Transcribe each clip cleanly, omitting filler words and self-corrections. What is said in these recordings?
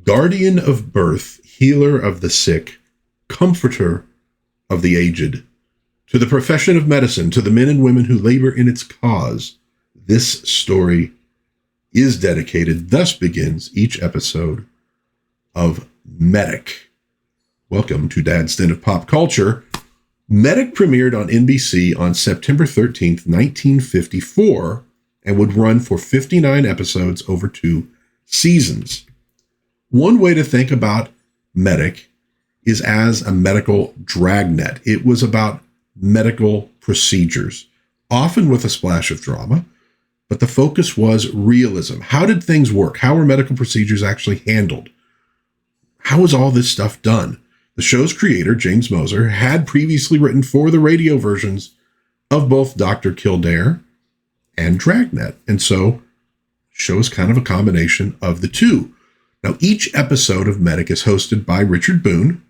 guardian of birth, healer of the sick, comforter of the aged, to the profession of medicine, to the men and women who labor in its cause, this story is dedicated. Thus begins each episode of Meredyth. Welcome to DadsDen of Pop Culture. Meredyth premiered on NBC on September 13th, 1954, and would run for 59 episodes over 2 seasons. One way to think about Meredyth is as a medical dragnet. It was about medical procedures, often with a splash of drama, but the focus was realism. How did things work? How were medical procedures actually handled? How was all this stuff done? The show's creator, James Moser, had previously written for the radio versions of both Dr. Kildare and Dragnet, and so shows kind of a combination of the two. Now, each episode of Meredyth is hosted by Richard Boone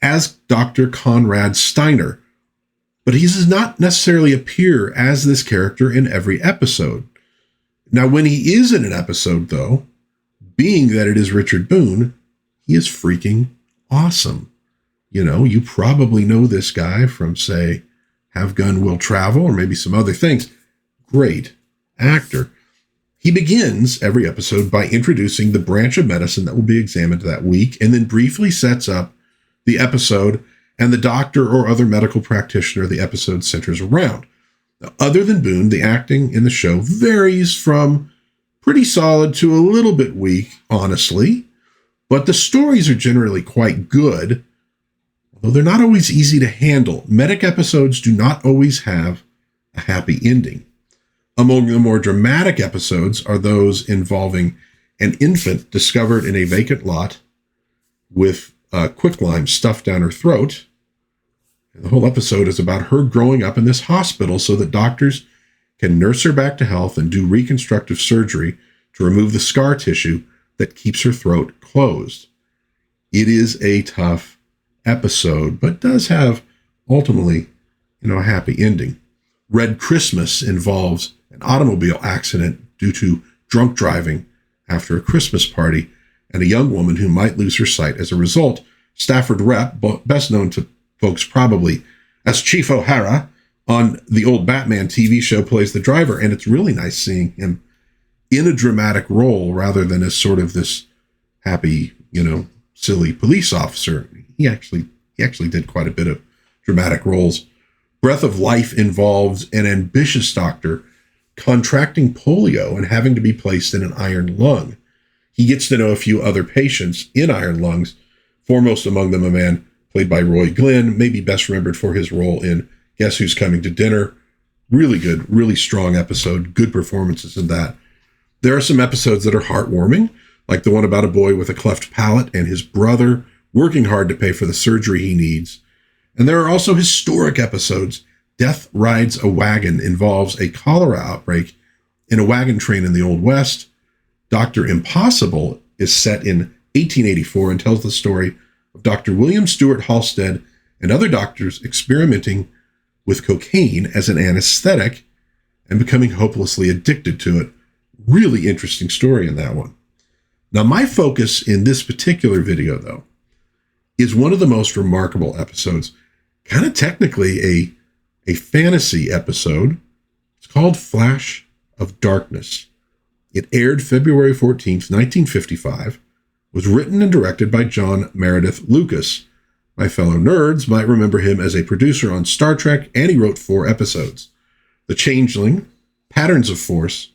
as Dr. Conrad Steiner, but he does not necessarily appear as this character in every episode. Now, when he is in an episode, though, being that it is Richard Boone, he is freaking awesome. You know, you probably know this guy from, say, Have Gun Will Travel, or maybe some other things. Great actor. He begins every episode by introducing the branch of medicine that will be examined that week, and then briefly sets up the episode and the doctor or other medical practitioner the episode centers around. Now, other than Boone, the acting in the show varies from pretty solid to a little bit weak, honestly, but the stories are generally quite good, although they're not always easy to handle. Meredyth episodes do not always have a happy ending. Among the more dramatic episodes are those involving an infant discovered in a vacant lot with quicklime stuffed down her throat. And the whole episode is about her growing up in this hospital so that doctors can nurse her back to health and do reconstructive surgery to remove the scar tissue that keeps her throat closed. It is a tough episode, but does have ultimately, a happy ending. Red Christmas involves an automobile accident due to drunk driving after a Christmas party, and a young woman who might lose her sight as a result. Stafford Repp, best known to folks probably as Chief O'Hara on the old Batman TV show, plays the driver, and it's really nice seeing him in a dramatic role rather than as sort of this happy, silly police officer. He actually did quite a bit of dramatic roles. Breath of Life involves an ambitious doctor contracting polio and having to be placed in an iron lung. He gets to know a few other patients in iron lungs, foremost among them a man played by Roy Glenn, maybe best remembered for his role in Guess Who's Coming to Dinner. Really good, really strong episode, good performances in that. There are some episodes that are heartwarming, like the one about a boy with a cleft palate and his brother working hard to pay for the surgery he needs. And there are also historic episodes. Death Rides a Wagon involves a cholera outbreak in a wagon train in the Old West. Dr. Impossible is set in 1884 and tells the story of Dr. William Stewart Halstead and other doctors experimenting with cocaine as an anesthetic and becoming hopelessly addicted to it. Really interesting story in that one. Now, my focus in this particular video, though, is one of the most remarkable episodes, kind of technically a fantasy episode. It's called Flash of Darkness. It aired February 14th, 1955, was written and directed by John Meredyth Lucas. My fellow nerds might remember him as a producer on Star Trek, and he wrote 4 episodes: The Changeling, Patterns of Force,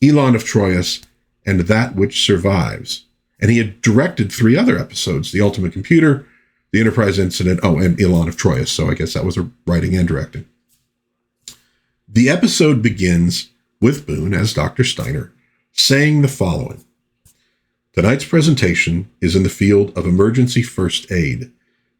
Elon of Troyes, and That Which Survives. And he had directed 3 other episodes: The Ultimate Computer, The Enterprise Incident, and Elon of Troyes. So I guess that was a writing and directing. The episode begins with Boone as Dr. Steiner saying the following: Tonight's presentation is in the field of emergency first aid.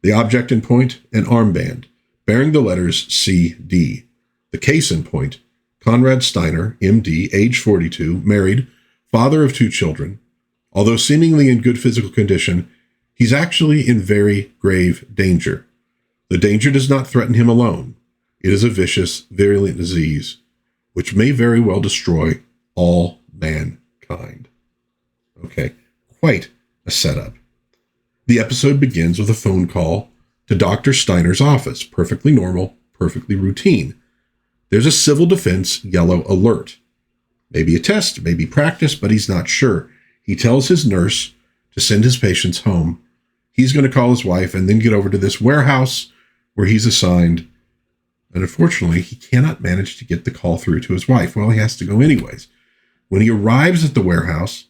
The object in point, an armband, bearing the letters CD. The case in point, Conrad Steiner, MD, age 42, married, father of 2 children. Although seemingly in good physical condition, he's actually in very grave danger. The danger does not threaten him alone. It is a vicious, virulent disease, which may very well destroy all mankind. Okay, quite a setup. The episode begins with a phone call to Dr. Steiner's office. Perfectly normal, perfectly routine. There's a civil defense yellow alert. Maybe a test, maybe practice, but he's not sure. He tells his nurse to send his patients home. He's going to call his wife and then get over to this warehouse where he's assigned. And unfortunately, he cannot manage to get the call through to his wife. Well, he has to go anyways. When he arrives at the warehouse,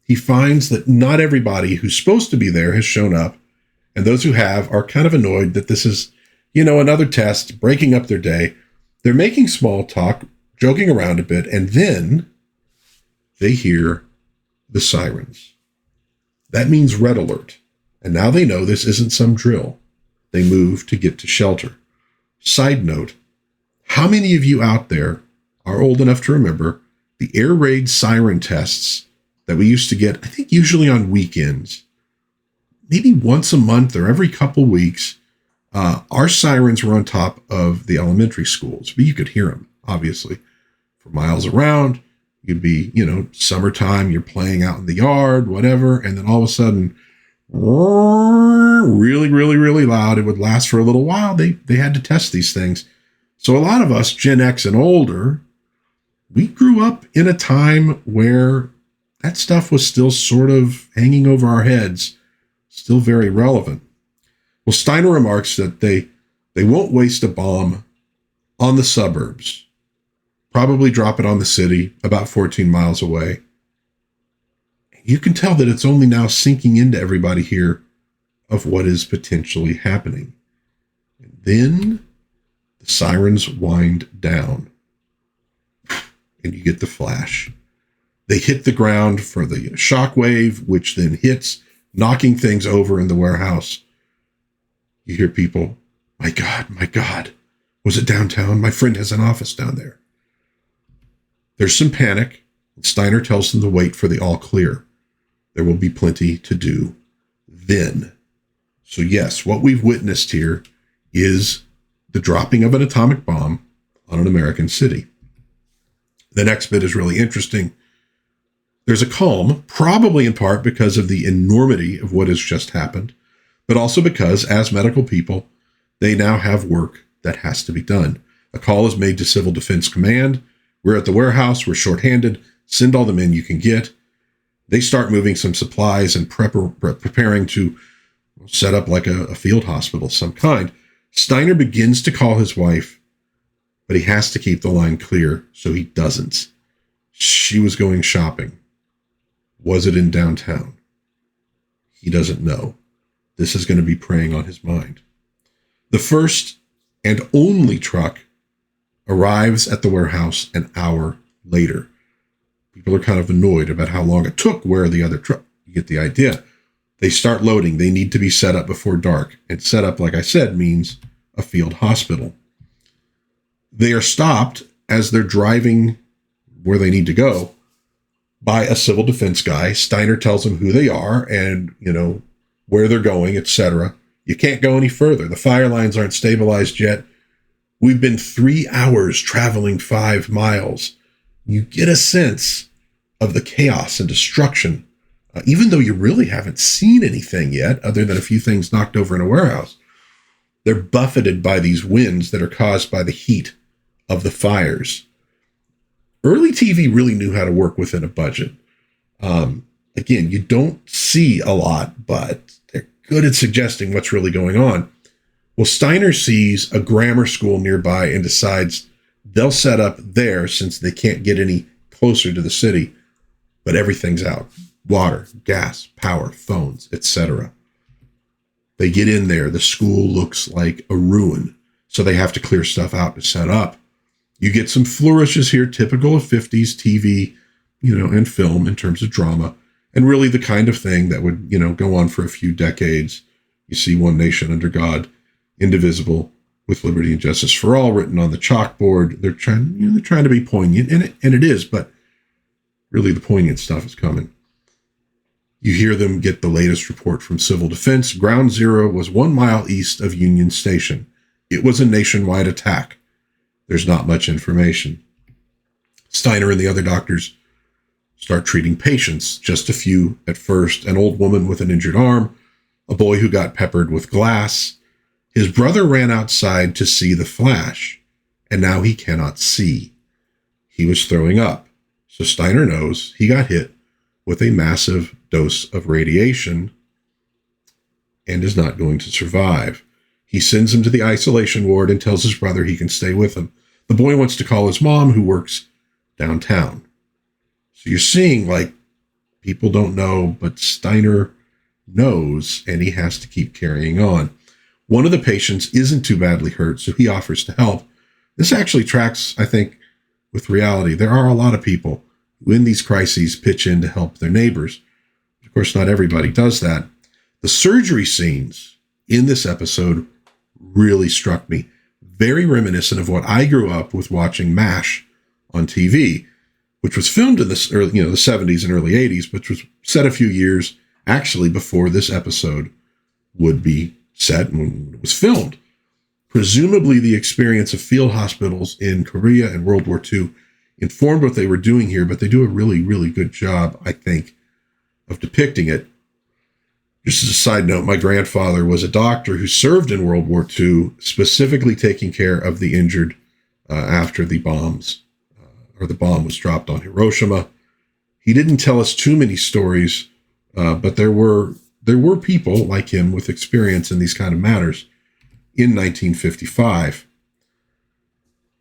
he finds that not everybody who's supposed to be there has shown up. And those who have are kind of annoyed that this is, another test, breaking up their day. They're making small talk, joking around a bit, and then they hear the sirens. That means red alert. And now they know this isn't some drill. They move to get to shelter. Side note, how many of you out there are old enough to remember the air raid siren tests that we used to get, I think usually on weekends, maybe once a month or every couple weeks? Our sirens were on top of the elementary schools, but you could hear them, obviously, for miles around. You'd be, summertime, you're playing out in the yard, whatever, and then all of a sudden, really, really, really loud. It would last for a little while. They had to test these things. So a lot of us, Gen X and older, we grew up in a time where that stuff was still sort of hanging over our heads, still very relevant. Well, Steiner remarks that they won't waste a bomb on the suburbs, probably drop it on the city about 14 miles away. You can tell that it's only now sinking into everybody here of what is potentially happening. And then the sirens wind down and you get the flash. They hit the ground for the shockwave, which then hits, knocking things over in the warehouse. You hear people, my God, was it downtown? My friend has an office down there. There's some panic, and Steiner tells them to wait for the all clear. There will be plenty to do then. So yes, what we've witnessed here is the dropping of an atomic bomb on an American city. The next bit is really interesting. There's a calm, probably in part because of the enormity of what has just happened, but also because, as medical people, they now have work that has to be done. A call is made to Civil Defense Command. We're at the warehouse. We're shorthanded. Send all the men you can get. They start moving some supplies and preparing to set up like a field hospital of some kind. Steiner begins to call his wife, but he has to keep the line clear, so he doesn't. She was going shopping. Was it in downtown? He doesn't know. This is going to be preying on his mind. The first and only truck arrives at the warehouse an hour later. People are kind of annoyed about how long it took where the other truck. You get the idea. They start loading. They need to be set up before dark. And set up, like I said, means a field hospital. They are stopped as they're driving where they need to go by a civil defense guy. Steiner tells them who they are and, where they're going, etc. You can't go any further. The fire lines aren't stabilized yet. We've been 3 hours traveling 5 miles. You get a sense of the chaos and destruction, even though you really haven't seen anything yet, other than a few things knocked over in a warehouse. They're buffeted by these winds that are caused by the heat of the fires. Early TV really knew how to work within a budget. Again, you don't see a lot, but they're good at suggesting what's really going on. Well, Steiner sees a grammar school nearby and decides they'll set up there since they can't get any closer to the city, but everything's out. Water, gas, power, phones, etc. They get in there. The school looks like a ruin, so they have to clear stuff out to set up. You get some flourishes here, typical of 50s TV, and film in terms of drama, and really the kind of thing that would, go on for a few decades. You see One Nation Under God, Indivisible, with liberty and justice for all written on the chalkboard. They're trying to be poignant, and it is, but really the poignant stuff is coming. You hear them get the latest report from Civil Defense. Ground Zero was 1 mile east of Union Station. It was a nationwide attack. There's not much information. Steiner and the other doctors start treating patients, just a few at first, an old woman with an injured arm, a boy who got peppered with glass. His brother ran outside to see the flash, and now he cannot see. He was throwing up, so Steiner knows he got hit with a massive dose of radiation and is not going to survive. He sends him to the isolation ward and tells his brother he can stay with him. The boy wants to call his mom, who works downtown. So you're seeing, like, people don't know, but Steiner knows, and he has to keep carrying on. One of the patients isn't too badly hurt, so he offers to help. This actually tracks, I think, with reality. There are a lot of people who in these crises pitch in to help their neighbors. Of course, not everybody does that. The surgery scenes in this episode really struck me. Very reminiscent of what I grew up with watching MASH on TV, which was filmed in the 70s and early 80s, which was set a few years actually before this episode would be set and it was filmed. Presumably the experience of field hospitals in Korea and World War II informed what they were doing here, but they do a really, really good job, I think, of depicting it. Just as a side note, my grandfather was a doctor who served in World War II, specifically taking care of the injured after the bombs, or the bomb was dropped on Hiroshima. He didn't tell us too many stories, but there were people like him with experience in these kind of matters in 1955.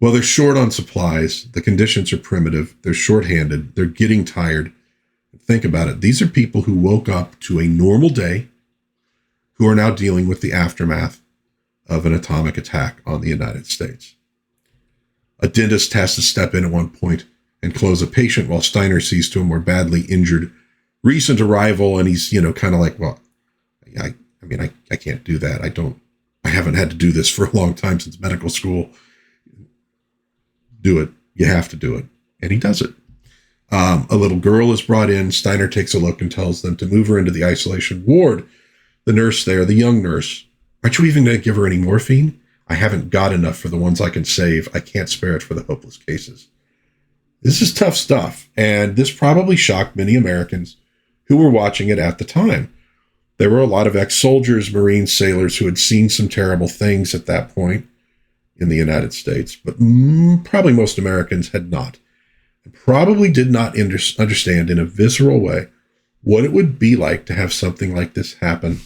Well, they're short on supplies. The conditions are primitive. They're shorthanded. They're getting tired. Think about it. These are people who woke up to a normal day, who are now dealing with the aftermath of an atomic attack on the United States. A dentist has to step in at one point and close a patient while Steiner sees to a more badly injured recent arrival. And he's, kind of like, well, I can't do that. I haven't had to do this for a long time since medical school. Do it. You have to do it. And he does it. A little girl is brought in. Steiner takes a look and tells them to move her into the isolation ward. The nurse there, the young nurse, aren't you even going to give her any morphine? I haven't got enough for the ones I can save. I can't spare it for the hopeless cases. This is tough stuff, and this probably shocked many Americans who were watching it at the time. There were a lot of ex-soldiers, Marines, sailors who had seen some terrible things at that point in the United States, but probably most Americans had not. Probably did not understand in a visceral way what it would be like to have something like this happen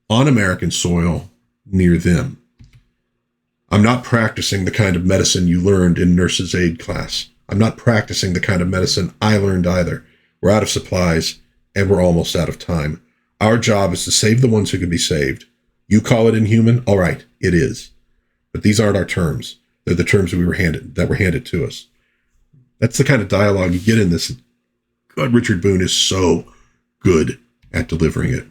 on American soil near them. I'm not practicing the kind of medicine you learned in nurse's aid class. I'm not practicing the kind of medicine I learned either. We're out of supplies and we're almost out of time. Our job is to save the ones who can be saved. You call it inhuman? All right, it is. But these aren't our terms. They're the terms that were handed to us. That's the kind of dialogue you get in this. God, Richard Boone is so good at delivering it.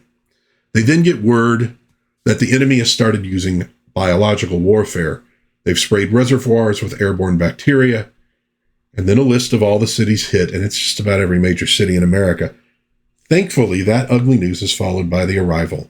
They then get word that the enemy has started using biological warfare. They've sprayed reservoirs with airborne bacteria, and then a list of all the cities hit, and it's just about every major city in America. Thankfully, that ugly news is followed by the arrival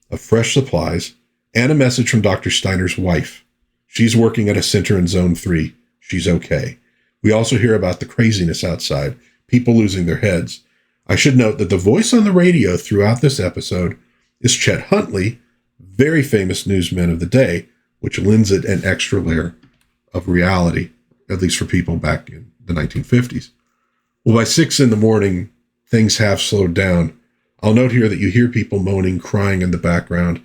of fresh supplies and a message from Dr. Steiner's wife. She's working at a center in Zone 3. She's okay. We also hear about the craziness outside, people losing their heads. I should note that the voice on the radio throughout this episode is Chet Huntley, very famous newsman of the day, which lends it an extra layer of reality, at least for people back in the 1950s. Well, by 6 a.m, things have slowed down. I'll note here that you hear people moaning, crying in the background.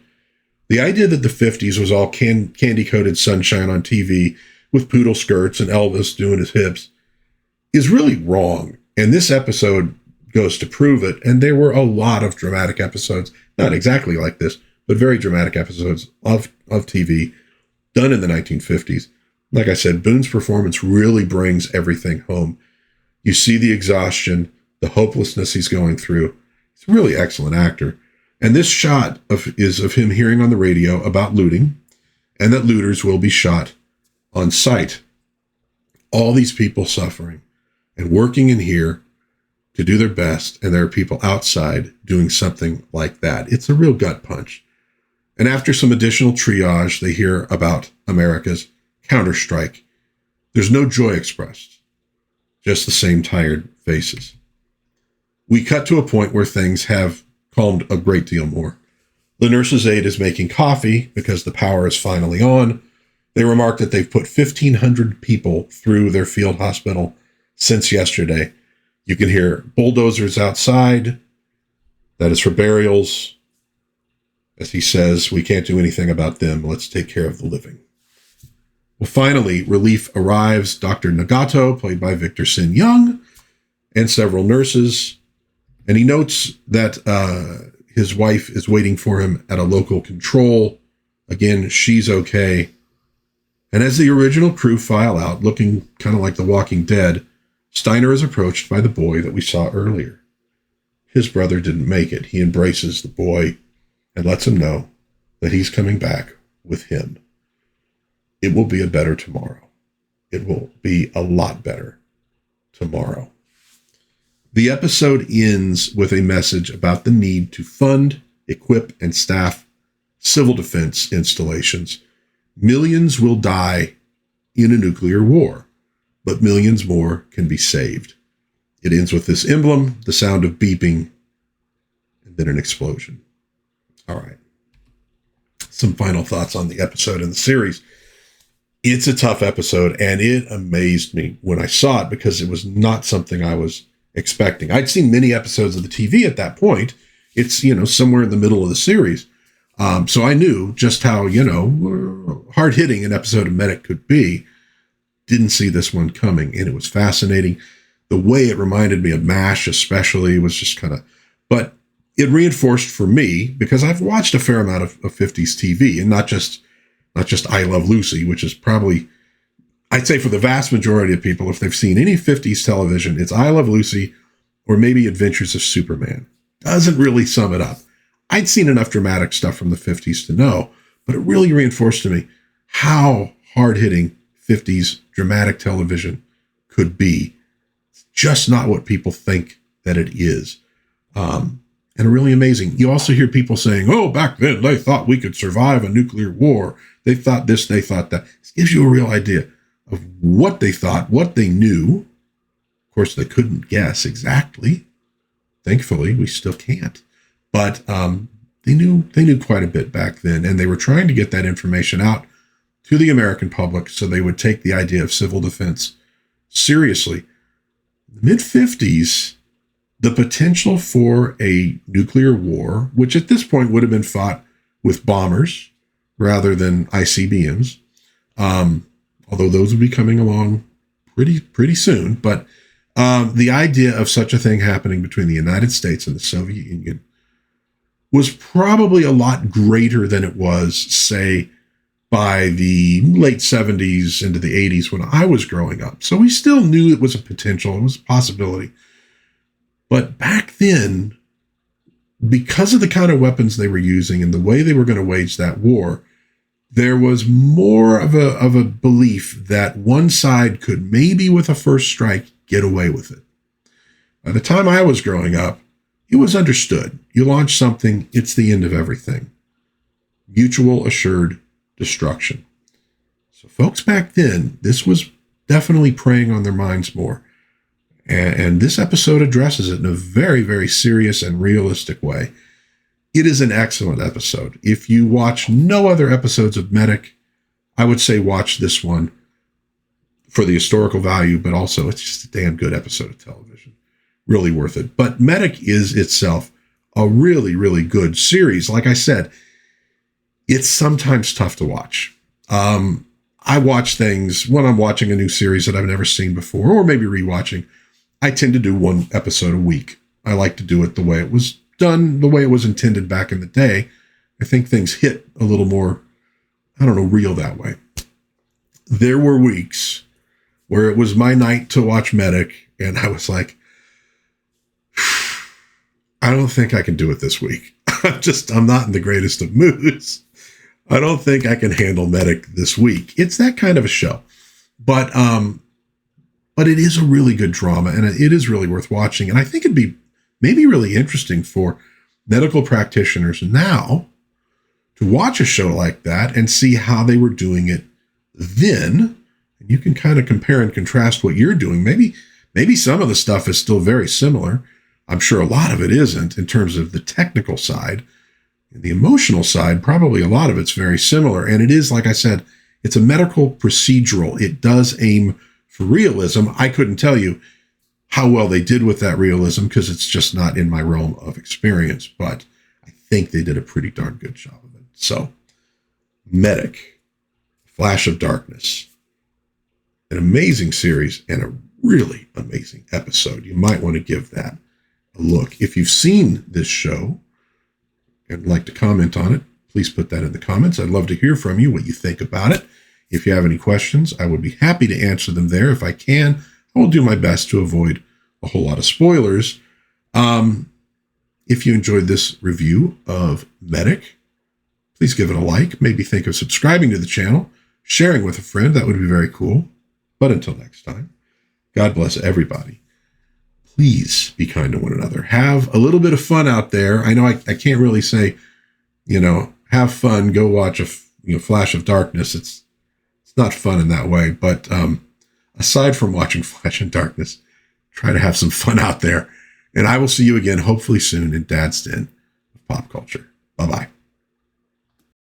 The idea that the 50s was all candy-coated sunshine on TV with poodle skirts and Elvis doing his hips is really wrong. And this episode goes to prove it. And there were a lot of dramatic episodes, not exactly like this, but very dramatic episodes of TV done in the 1950s. Like I said, Boone's performance really brings everything home. You see the exhaustion, the hopelessness he's going through. He's a really excellent actor. And this shot is of him hearing on the radio about looting and that looters will be shot on sight. All these people suffering and working in here to do their best, and there are people outside doing something like that. It's a real gut punch. And after some additional triage, they hear about America's counterstrike. There's no joy expressed, just the same tired faces. We cut to a point where things have calmed a great deal more. The nurse's aide is making coffee because the power is finally on. They remark that they've put 1,500 people through their field hospital since yesterday. You can hear bulldozers outside. That is for burials. As he says, we can't do anything about them. Let's take care of the living. Well, finally, relief arrives. Dr. Nagato, played by Victor Sin Young, and several nurses. And he notes that his wife is waiting for him at a local control. Again, she's okay. And as the original crew file out, looking kind of like The Walking Dead, Steiner is approached by the boy that we saw earlier. His brother didn't make it. He embraces the boy and lets him know that he's coming back with him. It will be a better tomorrow. It will be a lot better tomorrow. The episode ends with a message about the need to fund, equip, and staff civil defense installations. Millions will die in a nuclear war, but millions more can be saved. It ends with this emblem, the sound of beeping, and then an explosion. All right. Some final thoughts on the episode and the series. It's a tough episode, and it amazed me when I saw it because it was not something I was expecting. I'd seen many episodes of the TV at that point. It's, somewhere in the middle of the series. So I knew just how, hard-hitting an episode of Meredyth could be. Didn't see this one coming, and it was fascinating. The way it reminded me of MASH especially was just but it reinforced for me, because I've watched a fair amount of 50s TV, and not just I Love Lucy, which is probably, I'd say for the vast majority of people, if they've seen any 50s television, it's I Love Lucy or maybe Adventures of Superman. Doesn't really sum it up. I'd seen enough dramatic stuff from the 50s to know, but it really reinforced to me how hard-hitting 50s dramatic television could be. It's just not what people think that it is. And really amazing. You also hear people saying, oh, back then they thought we could survive a nuclear war. They thought this, they thought that. It gives you a real idea of what they thought, what they knew. Of course, they couldn't guess exactly. Thankfully, we still can't. But they knew quite a bit back then, and they were trying to get that information out to the American public so they would take the idea of civil defense seriously. In the mid-50s, the potential for a nuclear war, which at this point would have been fought with bombers rather than ICBMs, although those would be coming along pretty soon. But the idea of such a thing happening between the United States and the Soviet Union was probably a lot greater than it was, say, by the late 70s into the 80s when I was growing up. So we still knew it was a potential, it was a possibility. But back then, because of the kind of weapons they were using and the way they were going to wage that war, there was more of a belief that one side could maybe with a first strike get away with it. By the time I was growing up, it was understood. You launch something, it's the end of everything. Mutual assured destruction. So folks back then, this was definitely preying on their minds more. And this episode addresses it in a very, very serious and realistic way. It is an excellent episode. If you watch no other episodes of Meredyth, I would say watch this one for the historical value, but also it's just a damn good episode of television. Really worth it. But Meredyth is itself a really, really good series. Like I said, it's sometimes tough to watch. I watch things when I'm watching a new series that I've never seen before, or maybe rewatching. I tend to do one episode a week. I like to do it the way it was done, the way it was intended back in the day. I think things hit a little more, real that way. There were weeks where it was my night to watch Meredyth, and I was like, I don't think I can do it this week. I'm not in the greatest of moods. I don't think I can handle Meredyth this week. It's that kind of a show. But it is a really good drama, and it is really worth watching. And I think it'd be maybe really interesting for medical practitioners now to watch a show like that and see how they were doing it then. And you can kind of compare and contrast what you're doing. Maybe some of the stuff is still very similar. I'm sure a lot of it isn't in terms of the technical side. The emotional side, probably a lot of it's very similar. And it is, like I said, it's a medical procedural. It does aim for realism. I couldn't tell you how well they did with that realism because it's just not in my realm of experience, but I think they did a pretty darn good job of it. So, Medic, Flash of Darkness, an amazing series and a really amazing episode. You might want to give that a look. If you've seen this show and like to comment on it, please put that in the comments. I'd love to hear from you, what you think about it. If you have any questions, I would be happy to answer them there. If I can, I will do my best to avoid a whole lot of spoilers. If you enjoyed this review of Medic, please give it a like. Maybe think of subscribing to the channel, sharing with a friend. That would be very cool. But until next time, God bless everybody. Please be kind to one another. Have a little bit of fun out there. I know I can't really say, have fun. Go watch a Flash of Darkness. It's not fun in that way. But aside from watching Flash of Darkness, try to have some fun out there. And I will see you again, hopefully soon, in Dad's Den of Pop Culture. Bye-bye.